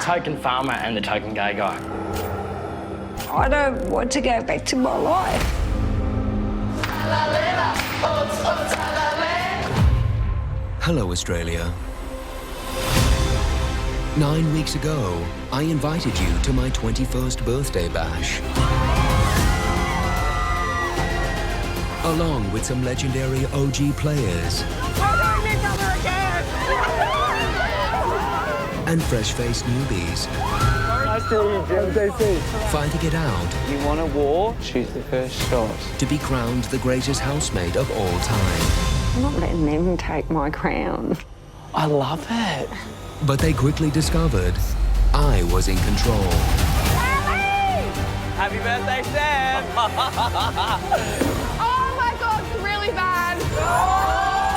token farmer and the token gay guy. I don't want to go back to my life. Hello, Australia. 9 weeks ago, I invited you to my 21st birthday bash. Along with some legendary OG players. And fresh-faced newbies. Nice to meet you, JC. Fighting it out. You want a war? Choose the first shot. To be crowned the greatest housemate of all time. I'm not letting them take my crown. I love it. But they quickly discovered I was in control. Happy birthday, Sam! Oh my God, it's really bad.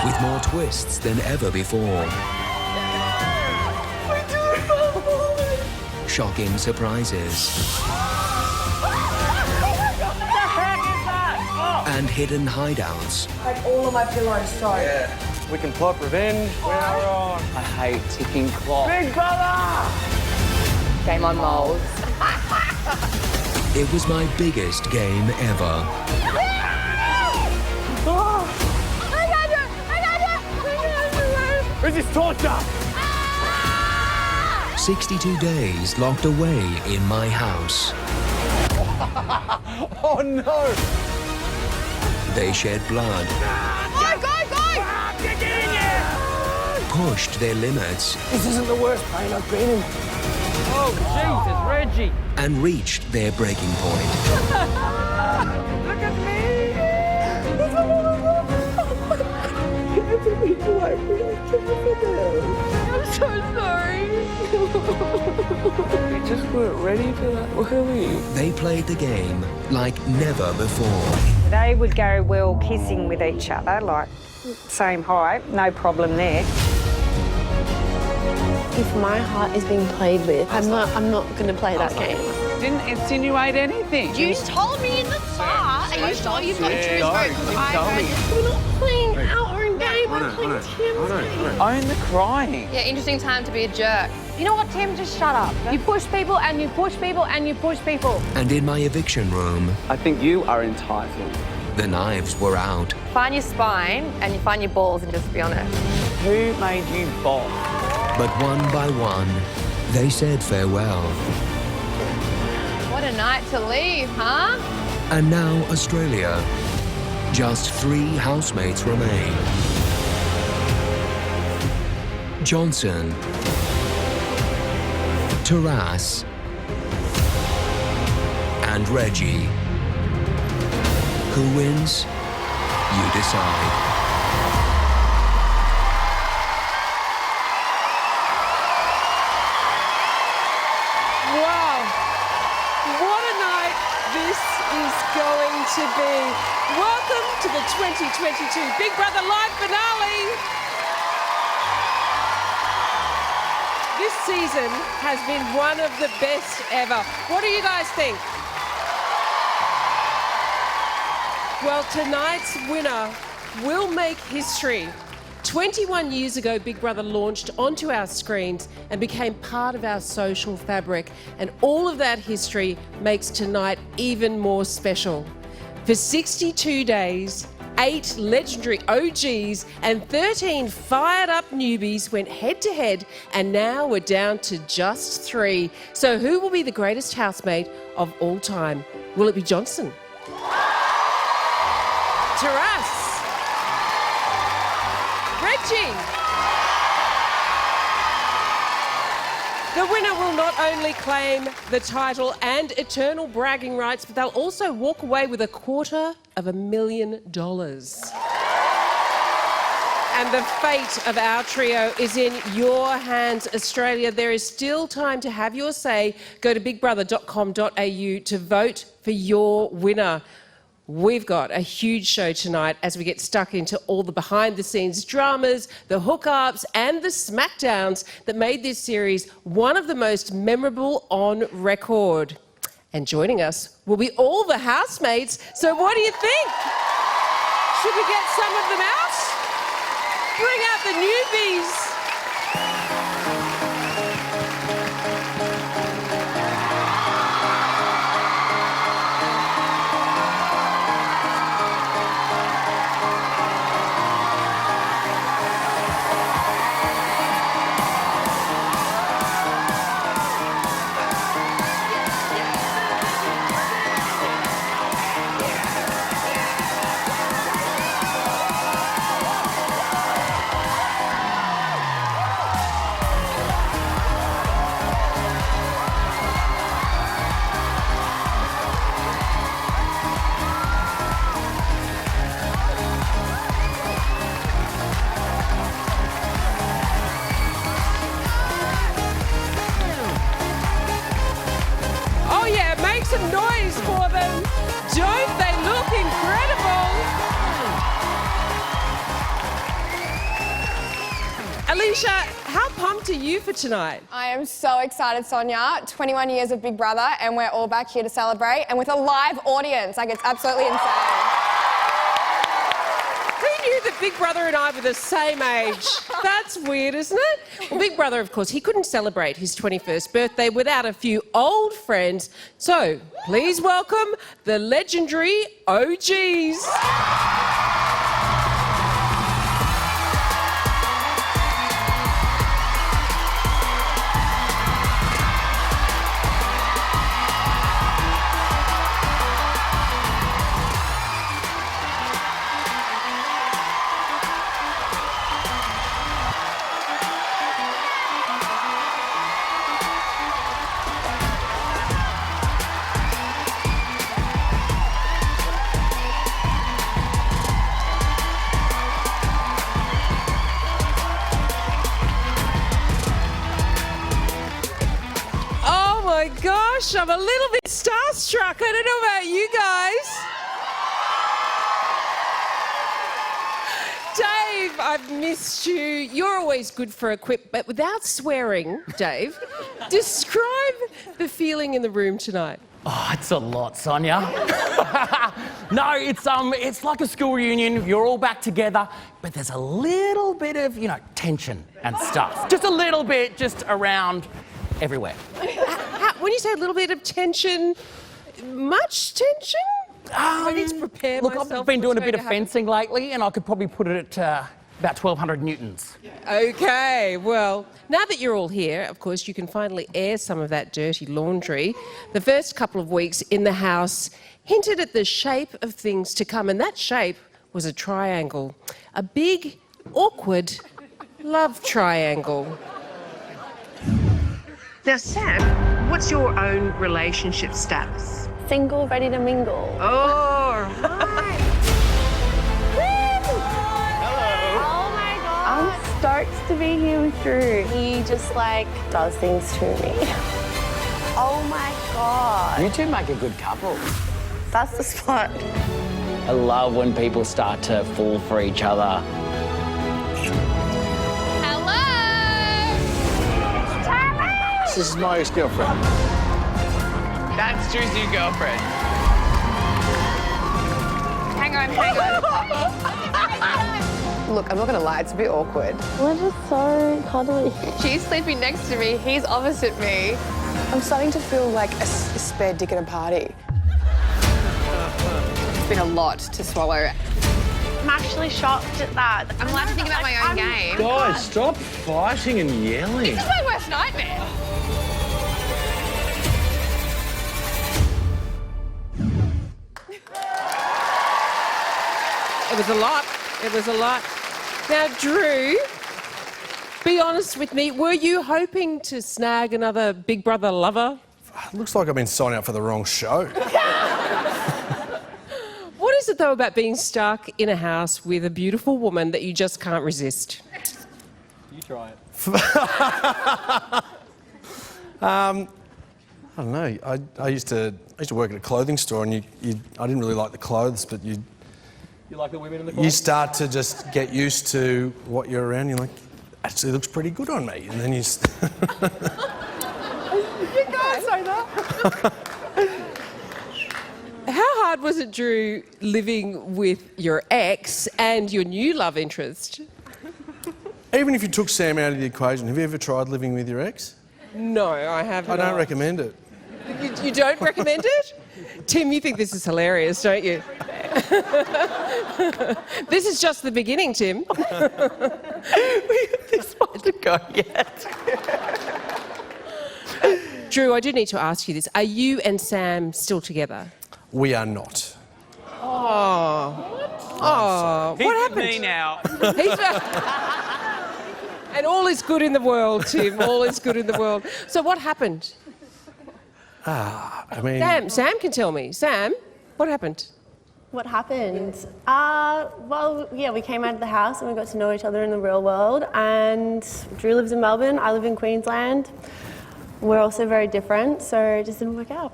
With more twists than ever before. Shocking surprises. And hidden hideouts. Like all of my pillows, sorry. Yeah. We can plot revenge. We're on. I hate ticking clocks. Big brother! Game on moles. It was my biggest game ever. This is torture! 62 days locked away in my house. Oh no! They shed blood. Go! Pushed their limits. This isn't the worst pain I've been in. Oh, Jesus, Reggie! And reached their breaking point. Look at me! I'm so sorry. We just weren't ready for that, were we? They played the game like never before. They would go well kissing with each other, like same height, no problem there. If my heart is being played with, I'm not going to play that game. Didn't insinuate anything. You told me in the car. Are you sure you've got Drew's vote? We're not playing our own game, we're playing Tim's game. Own the crying. Yeah, interesting time to be a jerk. You know what, Tim? Just shut up. You push people and you push people and you push people. And in my eviction room, I think you are entitled. the knives were out. Find your spine and you find your balls and just be honest. Who made you boss? But one by one, they said farewell. What a night to leave, huh? And now Australia. Just 3 housemates remain. Johnson, Taras, and Reggie. Who wins? You decide. Wow, what a night this is going to be. Welcome to the 2022 Big Brother Live finale. This season has been one of the best ever. What do you guys think? Well, tonight's winner will make history. 21 years ago, Big Brother launched onto our screens and became part of our social fabric. And all of that history makes tonight even more special. For 62 days, 8 legendary OGs and 13 fired-up newbies went head-to-head, and now we're down to just 3. So who will be the greatest housemate of all time? Will it be Johnson? Taras? Reggie? The winner will not only claim the title and eternal bragging rights, but they'll also walk away with $250,000. And the fate of our trio is in your hands, Australia. There is still time to have your say. Go to bigbrother.com.au to vote for your winner. We've got a huge show tonight as we get stuck into all the behind-the-scenes dramas, the hookups and the smackdowns that made this series one of the most memorable on record. And joining us will be all the housemates. So what do you think? Should we get some of them out? Bring out the newbies. Alicia, how pumped are you for tonight? I am so excited, Sonia. 21 years of Big Brother, and we're all back here to celebrate, and with a live audience. Like, it's absolutely insane. Who knew that Big Brother and I were the same age? That's weird, isn't it? Well, Big Brother, of course, he couldn't celebrate his 21st birthday without a few old friends. So, please welcome the legendary OGs. Oh my gosh, I'm a little bit starstruck. I don't know about you guys. Dave, I've missed you. You're always good for a quip, but without swearing, Dave, describe the feeling in the room tonight. Oh, it's a lot, Sonia. No, it's like a school reunion. You're all back together, but there's a little bit of, tension and stuff. Just a little bit, just around everywhere. When you say a little bit of tension, much tension? I need to prepare myself. I've been doing a bit of fencing lately, and I could probably put it at about 1,200 newtons. Okay, well, now that you're all here, of course, you can finally air some of that dirty laundry. The first couple of weeks in the house hinted at the shape of things to come, and that shape was a triangle. A big, awkward love triangle. Now, Sam, what's your own relationship status? Single, ready to mingle. Oh, right. Oh my God. I'm stoked to be here with Drew. He just, does things to me. Oh my God. You two make a good couple. That's the spot. I love when people start to fall for each other. This is my ex-girlfriend. That's Drew's new girlfriend. Hang on. Look, I'm not gonna lie, it's a bit awkward. We're just so cuddly. She's sleeping next to me, he's opposite me. I'm starting to feel like a spare dick at a party. It's been a lot to swallow. I'm actually shocked at that. I'm allowed to think about my own game. Guys, stop fighting and yelling. This is my worst nightmare. It was a lot. Now, Drew, be honest with me, were you hoping to snag another Big Brother lover? Looks like I've been signed up for the wrong show. What is it, though, about being stuck in a house with a beautiful woman that you just can't resist? You try it. I don't know. I used to work at a clothing store, and I didn't really like the clothes, but you like the women in the closet? You start to just get used to what you're around. You're like, actually, it looks pretty good on me, and then you. You can't say that. How hard was it, Drew, living with your ex and your new love interest? Even if you took Sam out of the equation, have you ever tried living with your ex? No, I haven't. I don't recommend it. You don't recommend it? Tim, you think this is hilarious, don't you? This is just the beginning, Tim. We have this far to go yet. Drew, I do need to ask you this. Are you and Sam still together? We are not. Oh, what happened? He's with me now. And all is good in the world, Tim. All is good in the world. So what happened? I mean... Sam can tell me. Sam, what happened? What happened? Well, yeah, we came out of the house and we got to know each other in the real world. And Drew lives in Melbourne, I live in Queensland. We're also very different, so it just didn't work out.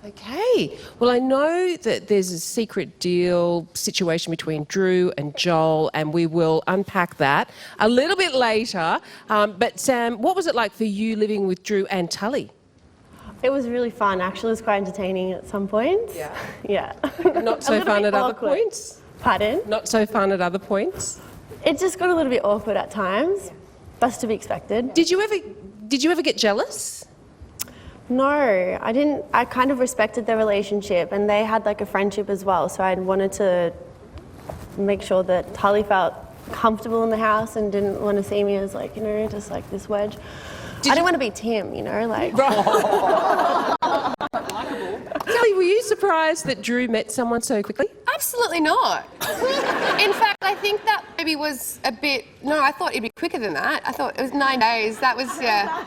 Okay. Well, I know that there's a secret deal situation between Drew and Joel, and we will unpack that a little bit later. But Sam, what was it like for you living with Drew and Tully? It was really fun. Actually, it was quite entertaining at some points. Yeah. Yeah. Not so fun at other points? Pardon? Not so fun at other points? It just got a little bit awkward at times. That's to be expected. Did you ever get jealous? No, I didn't. I kind of respected their relationship, and they had like a friendship as well. So I wanted to make sure that Tully felt comfortable in the house and didn't want to see me as like, you know, just like this wedge. I didn't want to be Tim, you know, like. Tully, were you surprised that Drew met someone so quickly? Absolutely not. In fact, I think that maybe was a bit... No, I thought it'd be quicker than that. I thought it was 9 days. That was, yeah.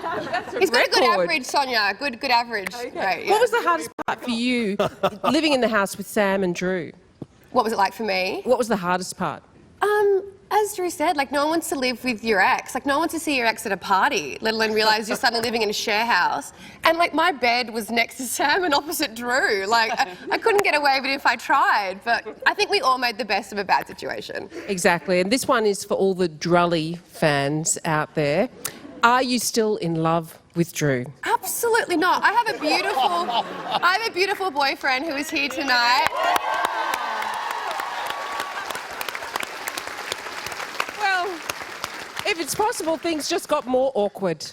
He's got a good average, Sonia. Good average. Okay. Great, yeah. What was the hardest part for you living in the house with Sam and Drew? What was it like for me? What was the hardest part? As Drew said, like, no one wants to live with your ex. Like, no one wants to see your ex at a party, let alone realise you're suddenly living in a share house. And, like, my bed was next to Sam and opposite Drew. Like, I couldn't get away with it if I tried. But I think we all made the best of a bad situation. Exactly. And this one is for all the Drully fans out there. Are you still in love with Drew? Absolutely not. I have a beautiful boyfriend who is here tonight. If it's possible, things just got more awkward.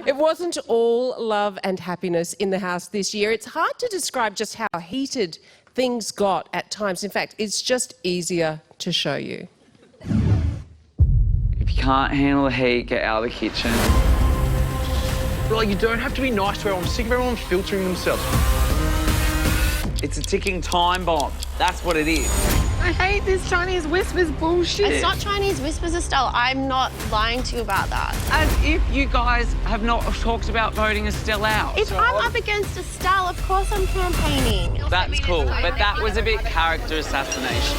It wasn't all love and happiness in the house this year. It's hard to describe just how heated things got at times. In fact, it's just easier to show you. If you can't handle the heat, get out of the kitchen. Like, you don't have to be nice to everyone. I'm sick of everyone filtering themselves. It's a ticking time bomb. That's what it is. I hate this Chinese whispers bullshit. It's not Chinese whispers, Estelle. I'm not lying to you about that. As if you guys have not talked about voting Estelle out. If I'm up against Estelle, of course I'm campaigning. That's cool, but that was a bit character assassination.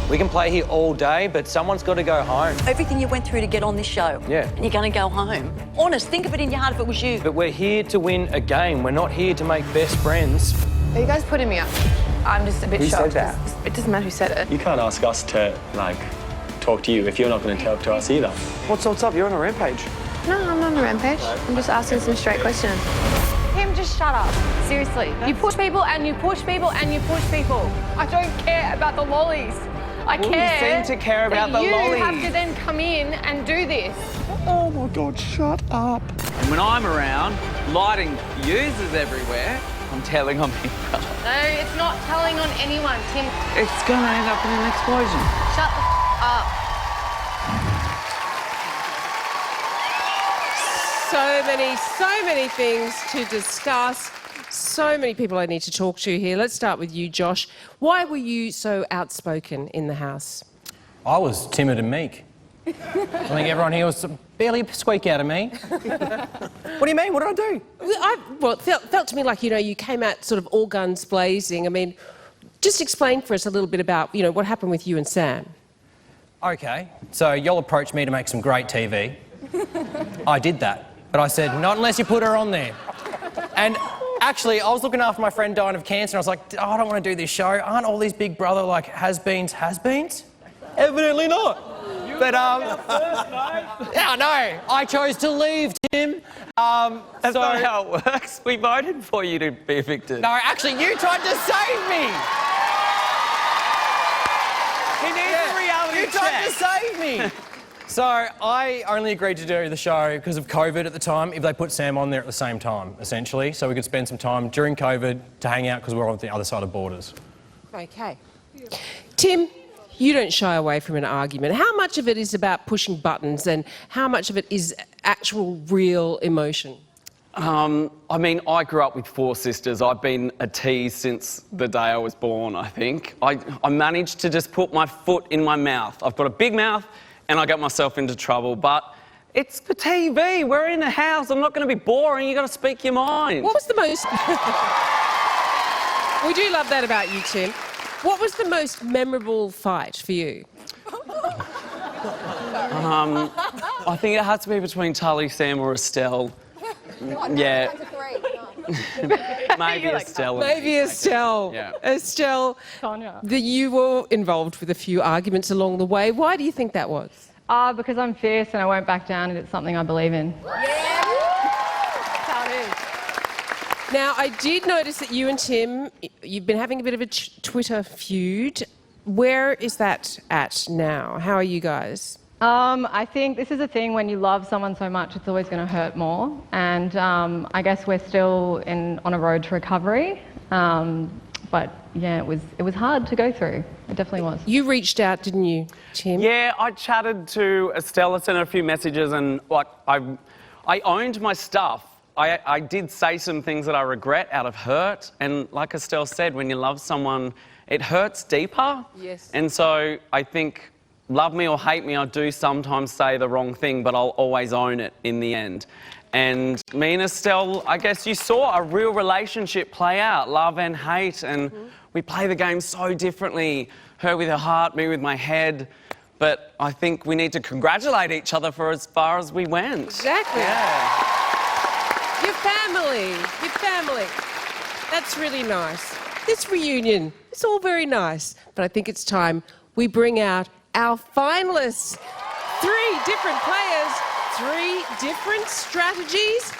We can play here all day, but someone's got to go home. Everything you went through to get on this show. Yeah. And you're going to go home. Honest, think of it in your heart if it was you. But we're here to win a game. We're not here to make best friends. Are you guys putting me up? I'm just a bit shocked. Who said that? It doesn't matter who said it. You can't ask us to, like, talk to you if you're not going to talk to us either. What's up? You're on a rampage. No, I'm not on a rampage. I'm just asking some straight questions. Tim, just shut up. Seriously. You push people and you push people and you push people. I don't care about the lollies. I care. You seem to care about the you lollies. have to then come in and do this. Oh my God, shut up. And when I'm around, lighting fuses everywhere, I'm telling on Big Brother. No, it's not telling on anyone, Tim. It's going to end up in an explosion. Shut the up. So many things to discuss. So many people I need to talk to here. Let's start with you, Josh. Why were you so outspoken in the house? I was timid and meek. I think everyone here was barely a squeak out of me. What do you mean? What did I do? Well, it felt to me like, you know, you came out sort of all guns blazing. I mean, just explain for us a little bit about, you know, what happened with you and Sam. OK, so y'all approached me to make some great TV. I did that, but I said, not unless you put her on there. And actually, I was looking after my friend dying of cancer, and I was like, oh, I don't want to do this show. Aren't all these Big Brother, like, has-beens? Evidently not. But, yeah, I know. I chose to leave, Tim. That's not how it works. We voted for you to be evicted. No, actually, you tried to save me. He needs a reality You tried to save me. So I only agreed to do the show because of COVID at the time, if they put Sam on there at the same time, essentially, so we could spend some time during COVID to hang out because we're on the other side of borders. OK. Tim, you don't shy away from an argument. How much of it is about pushing buttons and how much of it is actual, real emotion? I mean, I grew up with 4 sisters. I've been a tease since the day I was born, I think. I managed to just put my foot in my mouth. I've got a big mouth and I got myself into trouble, but it's for TV. We're in a house. I'm not going to be boring. You've got to speak your mind. What was the most... We do love that about you, Tim. What was the most memorable fight for you? I think it had to be between Tully, Sam or Estelle. Yeah. Maybe Estelle. Maybe Estelle. Yeah. Estelle, Sonia. you were involved with a few arguments along the way. Why do you think that was? Because I'm fierce and I won't back down and it's something I believe in. Now, I did notice that you and Tim, you've been having a bit of a Twitter feud. Where is that at now? How are you guys? I think this is a thing when you love someone so much, it's always going to hurt more. And I guess we're still on a road to recovery. But yeah, it was hard to go through. It definitely was. You reached out, didn't you, Tim? Yeah, I chatted to Estelle, sent her a few messages, and like I owned my stuff. I did say some things that I regret out of hurt, and like Estelle said, when you love someone, it hurts deeper. Yes. And so I think, love me or hate me, I do sometimes say the wrong thing, but I'll always own it in the end. And me and Estelle, I guess you saw a real relationship play out, love and hate, and we play the game so differently. Her with her heart, me with my head. But I think we need to congratulate each other for as far as we went. Exactly. Yeah. Your family. That's really nice. This reunion, it's all very nice. But I think it's time we bring out our finalists. 3 different players, 3 different strategies,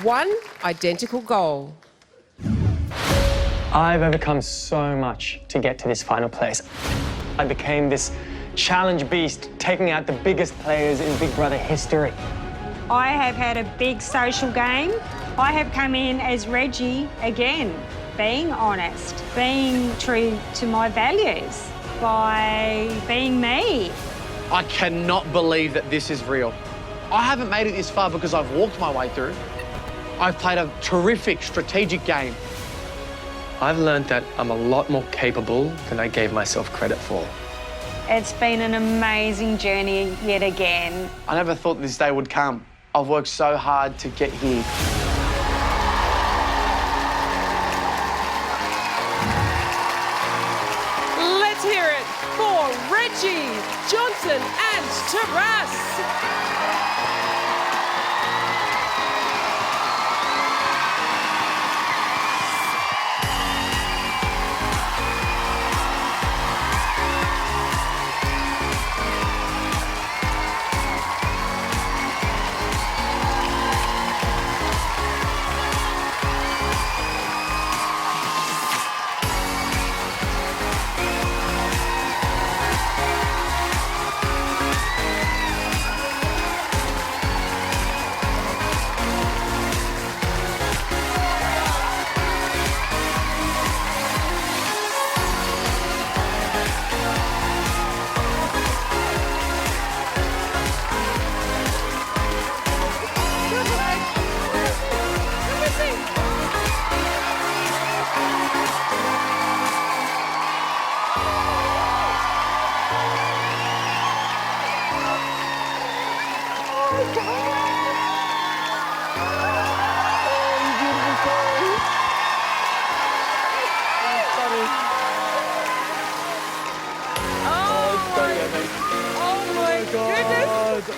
1 identical goal. I've overcome so much to get to this final place. I became this challenge beast, taking out the biggest players in Big Brother history. I have had a big social game. I have come in as Reggie again, being honest, being true to my values, by being me. I cannot believe that this is real. I haven't made it this far because I've walked my way through. I've played a terrific strategic game. I've learned that I'm a lot more capable than I gave myself credit for. It's been an amazing journey yet again. I never thought this day would come. I've worked so hard to get here. Let's hear it for Reggie, Johnson and Taras.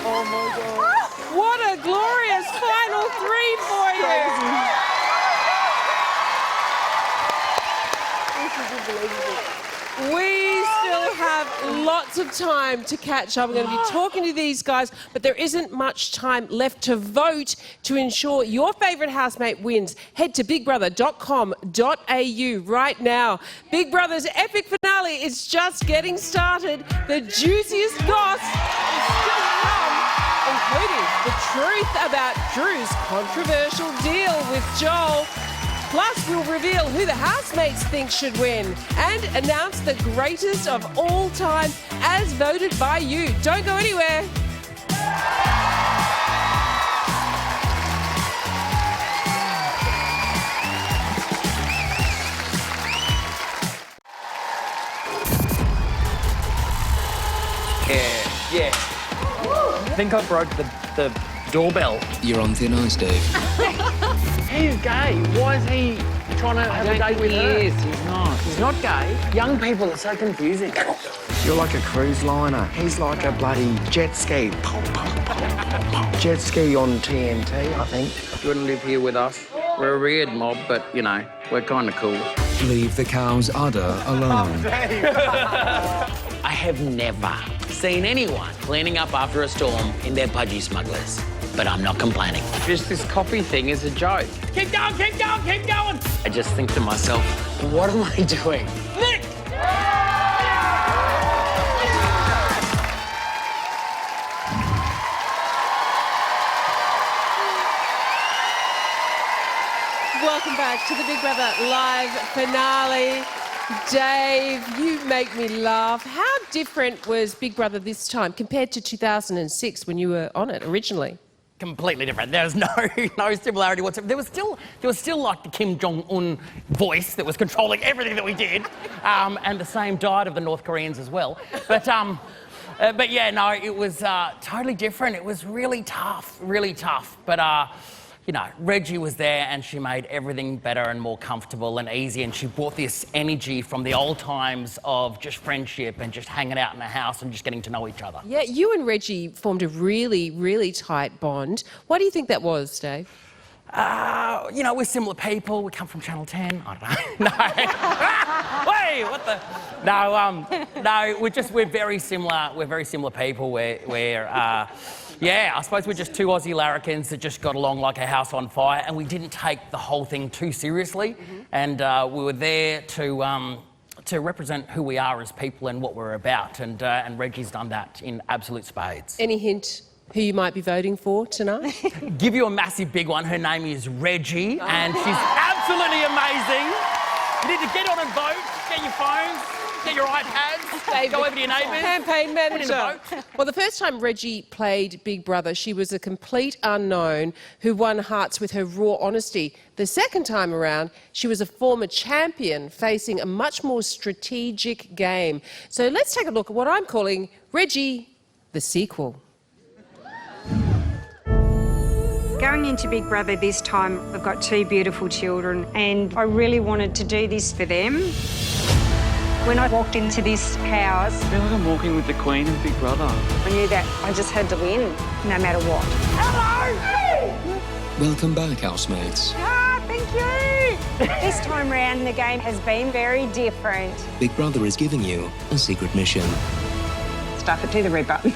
Oh my God. What a glorious final 3 for you. We still have lots of time to catch up. We're going to be talking to these guys, but there isn't much time left to vote to ensure your favourite housemate wins. Head to bigbrother.com.au right now. Big Brother's epic finale is just getting started. The juiciest goss is still to come, including the truth about Drew's controversial deal with Joel. Plus, we'll reveal who the housemates think should win and announce the greatest of all time as voted by you. Don't go anywhere. Yeah. I think I broke the doorbell. You're on thin ice, Dave. He's gay. Why is he trying to have a date with her? He's not. He's not gay. Young people are so confusing. You're like a cruise liner. He's like a bloody jet ski. Jet ski on TNT, I think. You wouldn't live here with us. We're a weird mob, but, you know, we're kind of cool. Leave the cow's udder alone. I have never seen anyone cleaning up after a storm in their pudgy smugglers. But I'm not complaining. Just this coffee thing is a joke. Keep going, keep going, keep going! I just think to myself, what am I doing? Nick! Welcome back to the Big Brother live finale. Dave, you make me laugh. How different was Big Brother this time compared to 2006 when you were on it originally? Completely different. There was no similarity whatsoever. There was still like the Kim Jong-un voice that was controlling everything that we did, and the same diet of the North Koreans as well. But yeah, no, it was totally different. It was really tough, really tough. But you know, Reggie was there and she made everything better and more comfortable and easy, and she brought this energy from the old times of just friendship and just hanging out in the house and just getting to know each other. Yeah, you and Reggie formed a really, really tight bond. Why do you think that was, Dave? You know, we're similar people. We come from Channel 10. I don't know. No. Wait, what the? No, we're very similar. We're very similar people. Yeah, I suppose we're just two Aussie larrikins that just got along like a house on fire, and we didn't take the whole thing too seriously. And we were there to represent who we are as people and what we're about. And Reggie's done that in absolute spades. Any hint who you might be voting for tonight? Give you a massive big one. Her name is Reggie, and she's absolutely amazing. You need to get on and vote. Get your phones. Get your iPads, go over to your neighbours. Campaign manager. Put in a vote. Well, the first time Reggie played Big Brother, she was a complete unknown who won hearts with her raw honesty. The second time around, she was a former champion facing a much more strategic game. So let's take a look at what I'm calling Reggie, the sequel. Going into Big Brother this time, I've got two beautiful children and I really wanted to do this for them. When I walked into this house, I feel like I'm walking with the Queen of Big Brother. I knew that I just had to win, no matter what. Hello! Welcome back, housemates. Ah, thank you! This time round, the game has been very different. Big Brother is giving you a secret mission. Stuff it to the red button.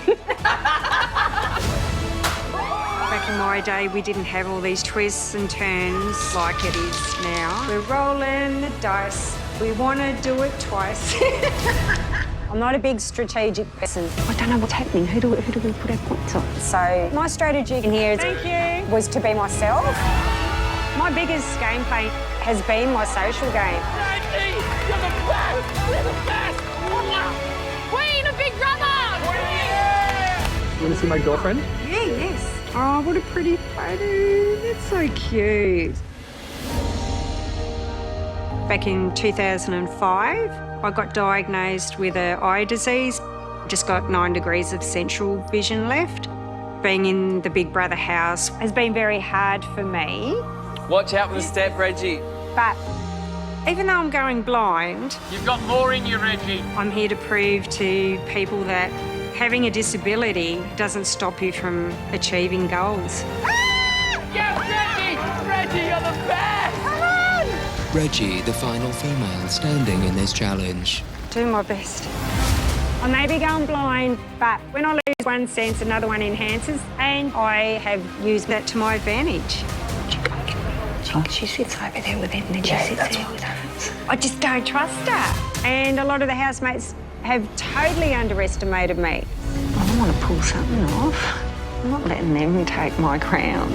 Back in my day, we didn't have all these twists and turns like it is now. We're rolling the dice. We want to do it twice. I'm not a big strategic person. I don't know what's happening. Who do we put our points on? So my strategy in here was to be myself. My biggest gameplay has been my social game. Reggie, you're the best! You're the best! Queen of Big Brother! You want to see my girlfriend? Yeah, yes. Oh, what a pretty photo. That's so cute. Back in 2005, I got diagnosed with an eye disease. Just got 9 degrees of central vision left. Being in the Big Brother house has been very hard for me. Watch out with the step, Reggie. But even though I'm going blind, You've got more in you, Reggie. I'm here to prove to people that having a disability doesn't stop you from achieving goals. Yes, Reggie! Reggie, you're the best! Come on! Reggie, the final female standing in this challenge. Do my best. I may be going blind, but when I lose one sense, another one enhances, and I have used that to my advantage. She sits over there with it, and then she sits there with us. I just don't trust her. And a lot of the housemates have totally underestimated me. I want to pull something off. I'm not letting them take my crown.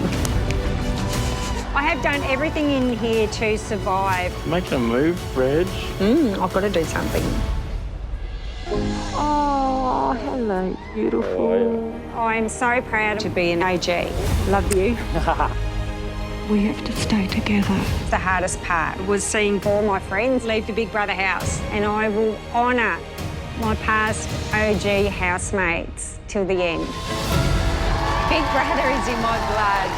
I have done everything in here to survive. Make a move, Reg. I've got to do something. Oh, hello, beautiful. I'm so proud to be an OG. Love you. We have to stay together. The hardest part was seeing all my friends leave the Big Brother house, and I will honour my past OG housemates till the end. Big Brother is in my blood.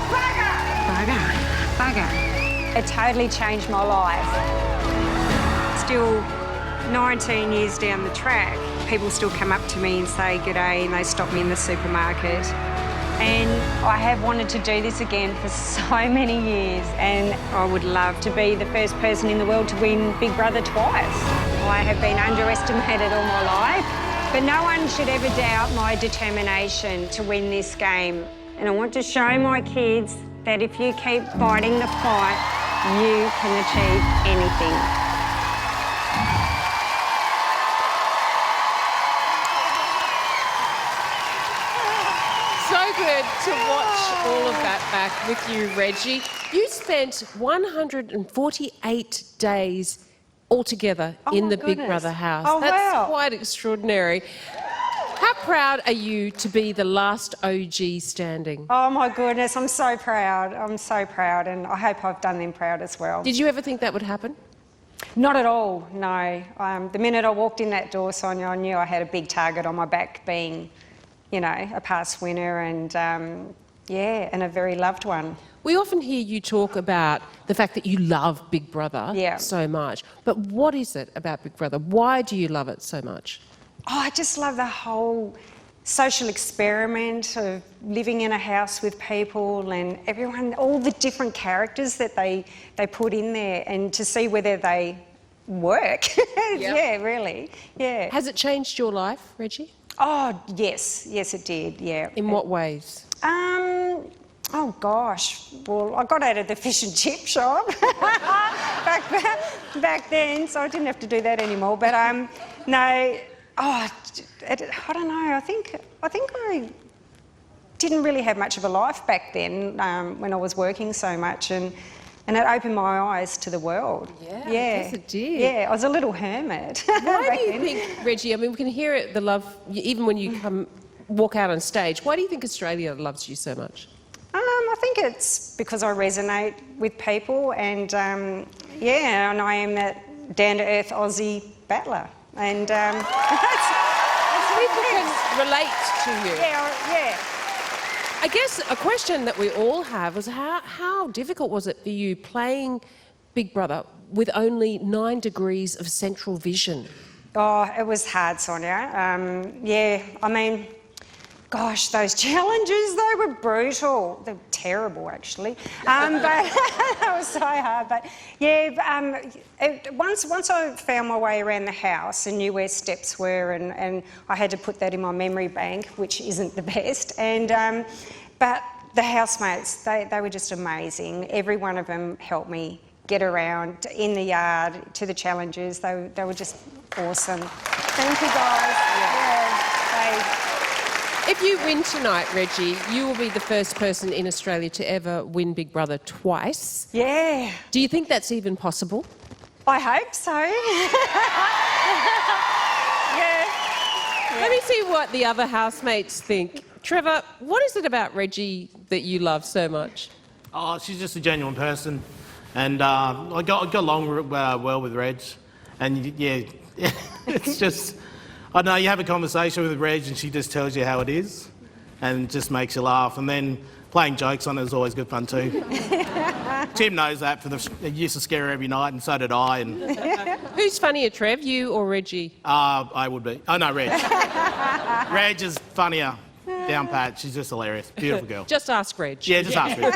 Bugger! Bugger. It totally changed my life. still 19 years down the track, people still come up to me and say good day, and they stop me in the supermarket. And I have wanted to do this again for so many years, and I would love to be the first person in the world to win Big Brother twice. I have been underestimated all my life, but no one should ever doubt my determination to win this game. And I want to show my kids that if you keep fighting the fight, you can achieve anything. So good to watch all of that back with you, Reggie. You spent 148 days altogether in the Big Brother house. Oh, That's wow. quite extraordinary. How proud are you to be the last OG standing? Oh my goodness, I'm so proud. I'm so proud, and I hope I've done them proud as well. Did you ever think that would happen? Not at all, no. The minute I walked in that door, Sonia, I knew I had a big target on my back, being, you know, a past winner and, yeah, and a very loved one. We often hear you talk about the fact that you love Big Brother so much. But what is it about Big Brother? Why do you love it so much? Oh, I just love the whole social experiment of living in a house with people and everyone, all the different characters that they put in there, and to see whether they work. Yeah, really, yeah. Has it changed your life, Reggie? Oh, yes, yes it did, yeah. In what ways? Oh gosh, well, I got out of the fish and chip shop back then, so I didn't have to do that anymore. But no, I don't know. I think I didn't really have much of a life back then when I was working so much, and it opened my eyes to the world. Yeah, I guess it did. Yeah, I was a little hermit. Why do you think, Reggie? I mean, we can hear it, the love, even when you walk out on stage. Why do you think Australia loves you so much? I think it's because I resonate with people, and yeah, and I am that down-to-earth Aussie battler, and people can relate to you. Yeah. I guess a question that we all have was how difficult was it for you playing Big Brother with only 9 degrees of central vision? Oh, it was hard, Sonia. Yeah, I mean, gosh, those challenges, they were brutal. They were terrible, actually. But that was so hard. But yeah, once I found my way around the house and knew where steps were, and I had to put that in my memory bank, which isn't the best. And but the housemates, they were just amazing. Every one of them helped me get around in the yard to the challenges. They were just awesome. Thank you, guys. If you win tonight, Reggie, you will be the first person in Australia to ever win Big Brother twice. Yeah. Do you think that's even possible? I hope so. Yeah. Let me see what the other housemates think. Trevor, what is it about Reggie that you love so much? Oh, she's just a genuine person, and I got along well with Reg, and yeah, it's just, I don't know, you have a conversation with Reg and she just tells you how it is, and just makes you laugh, and then playing jokes on it is always good fun too. Tim knows that. I used to scare her every night, and so did I. And Who's funnier, Trev, you or Reggie? I would be. Oh no, Reg. Reg is funnier. Down pat. She's just hilarious. Beautiful girl. Just ask Reg. Yeah, just ask Reg.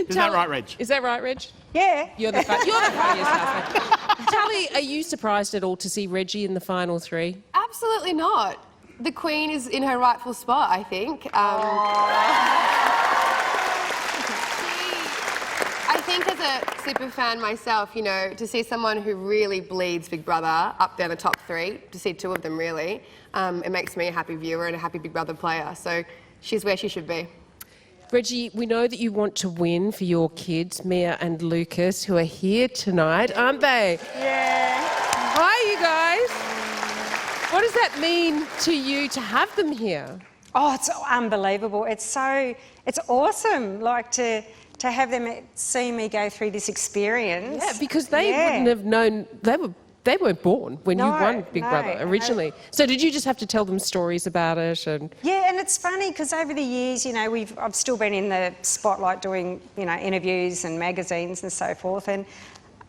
Is that right, Reg? Is that right, Reg? Yeah. You're the funniest housemate. Tally, are you surprised at all to see Reggie in the final 3? Absolutely not. The Queen is in her rightful spot, I think. I think as a super fan myself, you know, to see someone who really bleeds Big Brother up there the top 3, to see 2 of them really, it makes me a happy viewer and a happy Big Brother player. So she's where she should be. Reggie, we know that you want to win for your kids, Mia and Lucas, who are here tonight, aren't they? Yeah. Hi, you guys. What does that mean to you to have them here? Oh, it's unbelievable. It's awesome, like to have them see me go through this experience. Yeah, because they wouldn't have known, they weren't born when you won Big Brother originally. So did you just have to tell them stories about it? And yeah, and it's funny because over the years, you know, I've still been in the spotlight doing, you know, interviews and magazines and so forth, and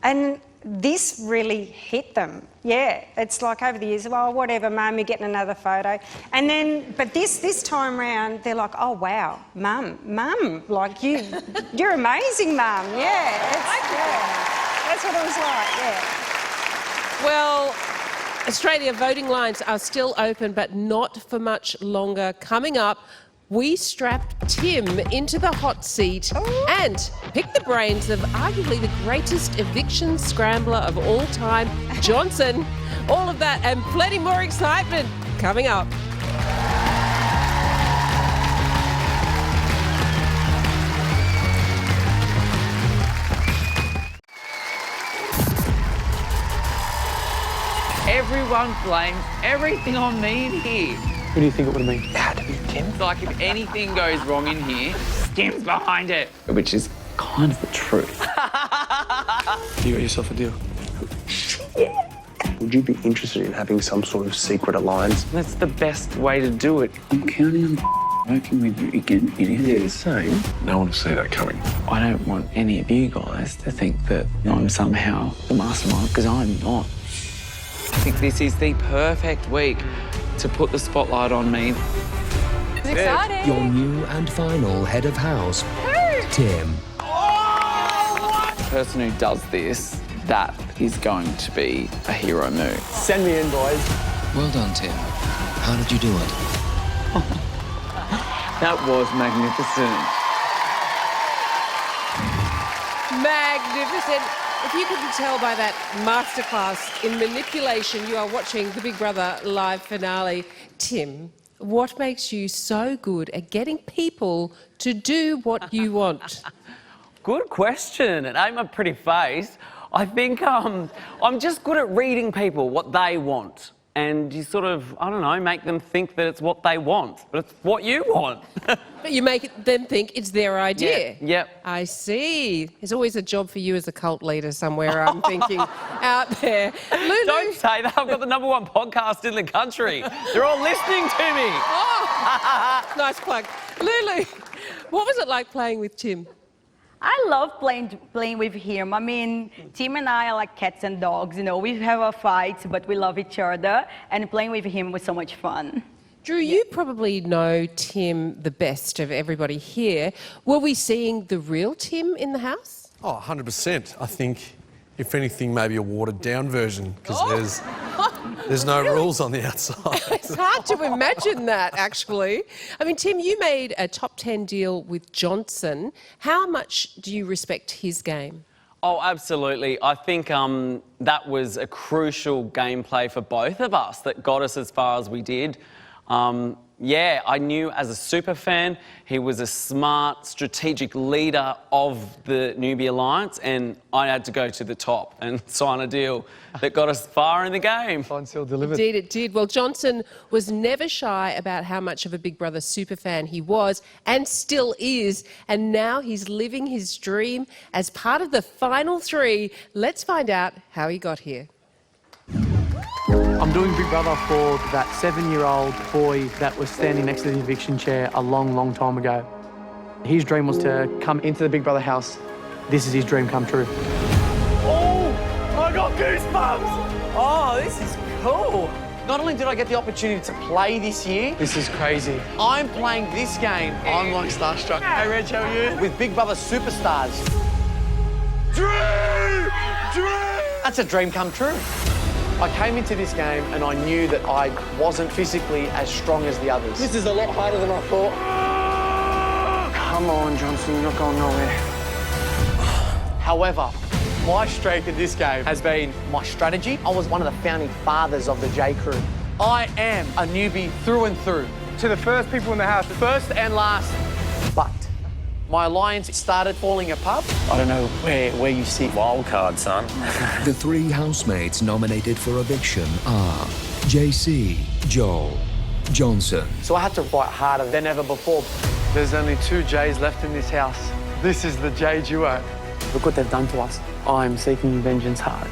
And this really hit them. Yeah, it's like over the years, well, whatever, Mum, you're getting another photo. And then, but this time round, they're like, oh, wow, Mum, like you're amazing, Mum. Yeah, that's what it was like, yeah. Well, Australia, voting lines are still open, but not for much longer. Coming up, we strapped Tim into the hot seat and picked the brains of arguably the greatest eviction scrambler of all time, Johnson. All of that and plenty more excitement coming up. Everyone blames everything on me in here. Who do you think it would have been? It had to be Tim. It's like if anything goes wrong in here, Tim's behind it. Which is kind of the truth. You got yourself a deal. Would you be interested in having some sort of secret alliance? That's the best way to do it. I'm counting on working with you again, idiot. Yeah, same. No one will see that coming. I don't want any of you guys to think that I'm somehow the mastermind, because I'm not. I think this is the perfect week to put the spotlight on me. It's exciting. Your new and final head of house, Tim. The person who does this, that is going to be a hero move. Send me in, boys. Well done, Tim. How did you do it? That was magnificent. Magnificent. If you couldn't tell by that masterclass in manipulation, you are watching the Big Brother live finale. Tim, what makes you so good at getting people to do what you want? Good question. It ain't my pretty face. I think I'm just good at reading people, what they want. And you sort of, I don't know, make them think that it's what they want, but it's what you want. But you make them think it's their idea. Yeah, yep. I see. There's always a job for you as a cult leader somewhere, I'm thinking, out there. Lulu. Don't say that. I've got the #1 podcast in the country. They're all listening to me. Oh, nice plug. Lulu, what was it like playing with Tim? I love playing with him. I mean, Tim and I are like cats and dogs, you know. We have our fights, but we love each other. And playing with him was so much fun. Drew, you probably know Tim the best of everybody here. Were we seeing the real Tim in the house? Oh, 100%. I think, if anything, maybe a watered-down version, because there's no rules on the outside. It's hard to imagine that, actually. I mean, Tim, you made a top 10 deal with Johnson. How much do you respect his game? Oh, absolutely. I think that was a crucial gameplay for both of us that got us as far as we did. Yeah, I knew as a super fan, he was a smart, strategic leader of the Newbie Alliance, and I had to go to the top and sign a deal that got us far in the game. Signed, sealed, delivered. Indeed, it did. Well, Johnson was never shy about how much of a Big Brother super fan he was and still is, and now he's living his dream as part of the final 3. Let's find out how he got here. I'm doing Big Brother for that 7-year-old boy that was standing next to the eviction chair a long, long time ago. His dream was to come into the Big Brother house. This is his dream come true. Oh, I got goosebumps. Oh, this is cool. Not only did I get the opportunity to play this year, This is crazy. I'm playing this game. I'm like starstruck. Hey, Reg, how are you? With Big Brother superstars. Dream! That's a dream come true. I came into this game and I knew that I wasn't physically as strong as the others. This is a lot harder than I thought. Come on, Johnson, you're not going nowhere. However, my strength in this game has been my strategy. I was one of the founding fathers of the J Crew. I am a newbie through and through. To the first people in the house. First and last. But my alliance started falling apart. I don't know where you sit. Wild card, son. The 3 housemates nominated for eviction are JC, Joel, Johnson. So I had to fight harder than ever before. There's only 2 J's left in this house. This is the J duo. Look what they've done to us. I'm seeking vengeance hard.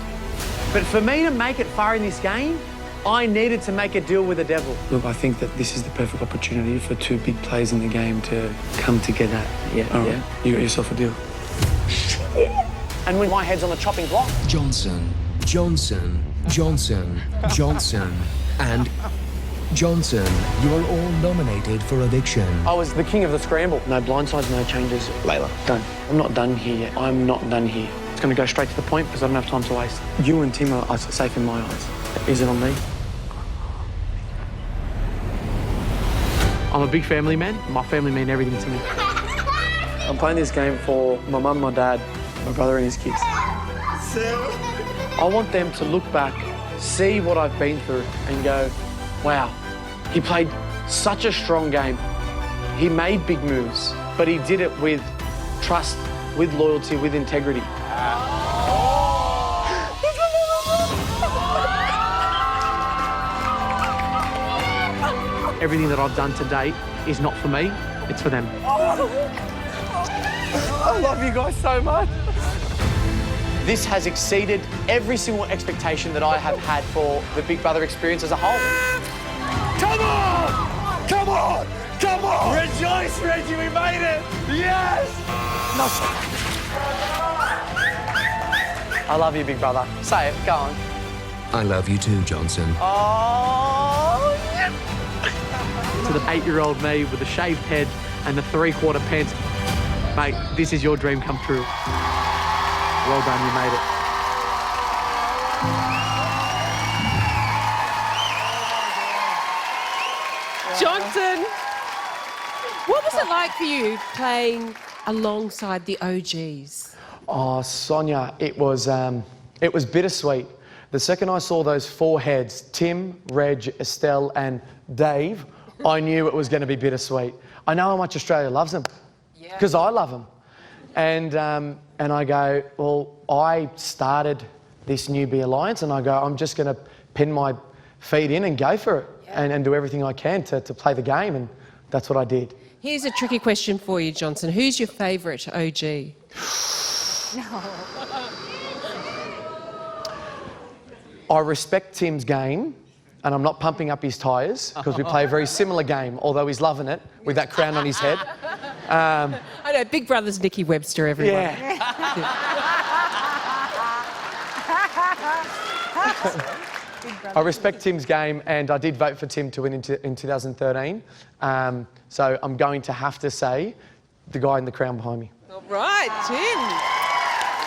But for me to make it far in this game, I needed to make a deal with the devil. Look, I think that this is the perfect opportunity for 2 big players in the game to come together. Yeah, All right, you got yourself a deal. And when my head's on the chopping block. Johnson, Johnson, Johnson, Johnson, and Johnson, you are all nominated for eviction. I was the king of the scramble. No blindsides, no changes. Layla, done. I'm not done here yet. I'm not done here. It's going to go straight to the point because I don't have time to waste. You and Tim are safe in my eyes. Is it on me? I'm a big family man. My family mean everything to me. I'm playing this game for my mum, my dad, my brother and his kids. I want them to look back, see what I've been through and go, wow, he played such a strong game. He made big moves, but he did it with trust, with loyalty, with integrity. Everything that I've done to date is not for me, it's for them. I love you guys so much. This has exceeded every single expectation that I have had for the Big Brother experience as a whole. Come on! Come on! Come on! Rejoice, Reggie, we made it! Yes! I love you, Big Brother. Say it, go on. I love you too, Johnson. Oh, yeah. To the 8-year-old me with the shaved head and the 3/4 pants. Mate, this is your dream come true. Well done, you made it. Johnson, what was it like for you playing alongside the OGs? Oh, Sonia, it was bittersweet. The second I saw those 4 heads, Tim, Reg, Estelle and Dave, I knew it was going to be bittersweet. I know how much Australia loves them, because I love them. And I go, well, I started this Newbie Alliance and I go, I'm just going to pin my feet in and go for it and do everything I can to play the game, and that's what I did. Here's a tricky question for you, Johnson. Who's your favourite OG? I respect Tim's game, and I'm not pumping up his tyres because we play a very similar game, although he's loving it with that crown on his head. I know, Big Brother's Nikki Webster, everyone. Yeah. I respect Tim's game, and I did vote for Tim to win in 2013. So I'm going to have to say the guy in the crown behind me. All right, Tim.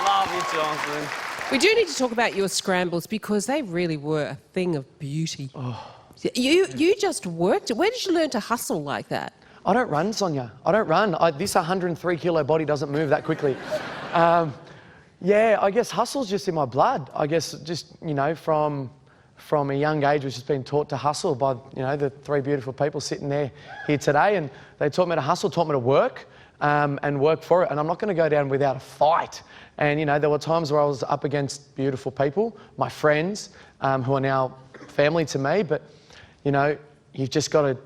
Love you, Johnson. We do need to talk about your scrambles because they really were a thing of beauty. You just worked it. Where did you learn to hustle like that? I don't run, Sonia. I don't run. This 103-kilo body doesn't move that quickly. Yeah, I guess hustle's just in my blood. I guess just, you know, from a young age, we've just been taught to hustle by, you know, the 3 beautiful people sitting there here today. And they taught me to hustle, taught me to work and work for it. And I'm not going to go down without a fight. And, you know, there were times where I was up against beautiful people, my friends, who are now family to me. But, you know, you've just got to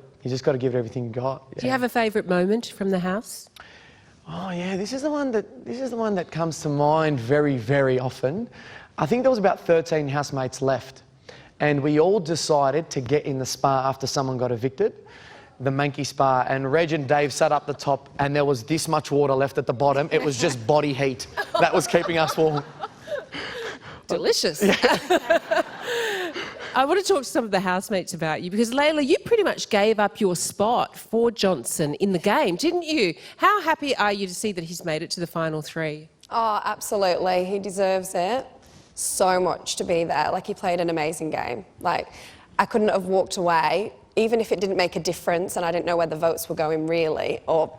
give it everything you got. Yeah. Do you have a favourite moment from the house? Oh yeah, this is the one that comes to mind very, very often. I think there was about 13 housemates left, and we all decided to get in the spa after someone got evicted, the Mankey Spa, and Reg and Dave sat up the top, and there was this much water left at the bottom. It was just body heat that was keeping us warm. Delicious. I want to talk to some of the housemates about you because, Layla, you pretty much gave up your spot for Johnson in the game, didn't you? How happy are you to see that he's made it to the final 3? Oh, absolutely. He deserves it so much to be there. Like, he played an amazing game. Like, I couldn't have walked away, even if it didn't make a difference and I didn't know where the votes were going really, or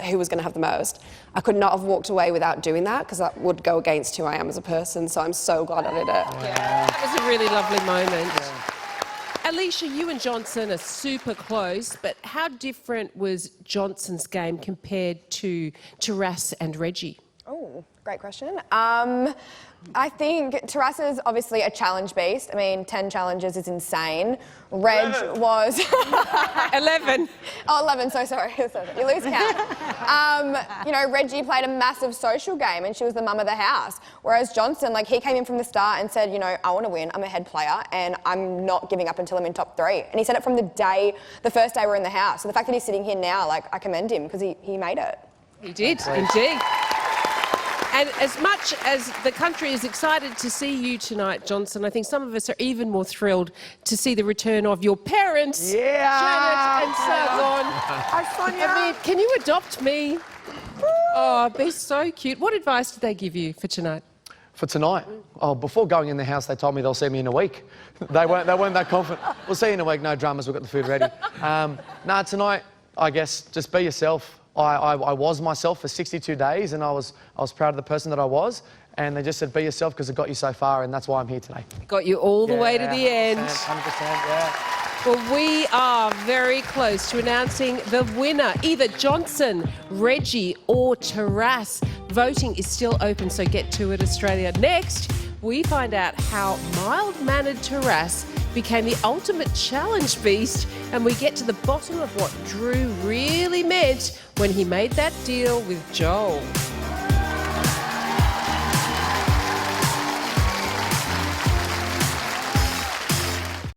who was going to have the most. I could not have walked away without doing that because that would go against who I am as a person. So I'm so glad I did it. Yeah, that was a really lovely moment. Yeah. Alicia, you and Johnson are super close, but how different was Johnson's game compared to Taras and Reggie? Oh, great question. I think Taras is obviously a challenge beast. I mean, 10 challenges is insane. Reg was... 11. Oh, 11, so sorry. You lose count. You know, Reggie played a massive social game and she was the mum of the house. Whereas Johnson, like, he came in from the start and said, you know, I want to win, I'm a head player and I'm not giving up until I'm in top 3. And he said it from the first day we're in the house. So the fact that he's sitting here now, like, I commend him because he made it. He did, indeed. And as much as the country is excited to see you tonight, Johnson, I think some of us are even more thrilled to see the return of your parents, Janet and Sargon. Hi, Sonia. I mean, can you adopt me? Oh, be so cute. What advice did they give you for tonight? For tonight? Oh, before going in the house, they told me they'll see me in a week. They weren't that confident. We'll see you in a week. No dramas. We've got the food ready. Tonight, I guess, just be yourself. I was myself for 62 days, and I was proud of the person that I was. And they just said, be yourself, because it got you so far, and that's why I'm here today. Got you all the way to the end. 100%, yeah. Well, we are very close to announcing the winner, either Johnson, Reggie or Taras. Voting is still open, so get to it, Australia. Next, we find out how mild-mannered Taras became the ultimate challenge beast, and we get to the bottom of what Drew really meant when he made that deal with Joel.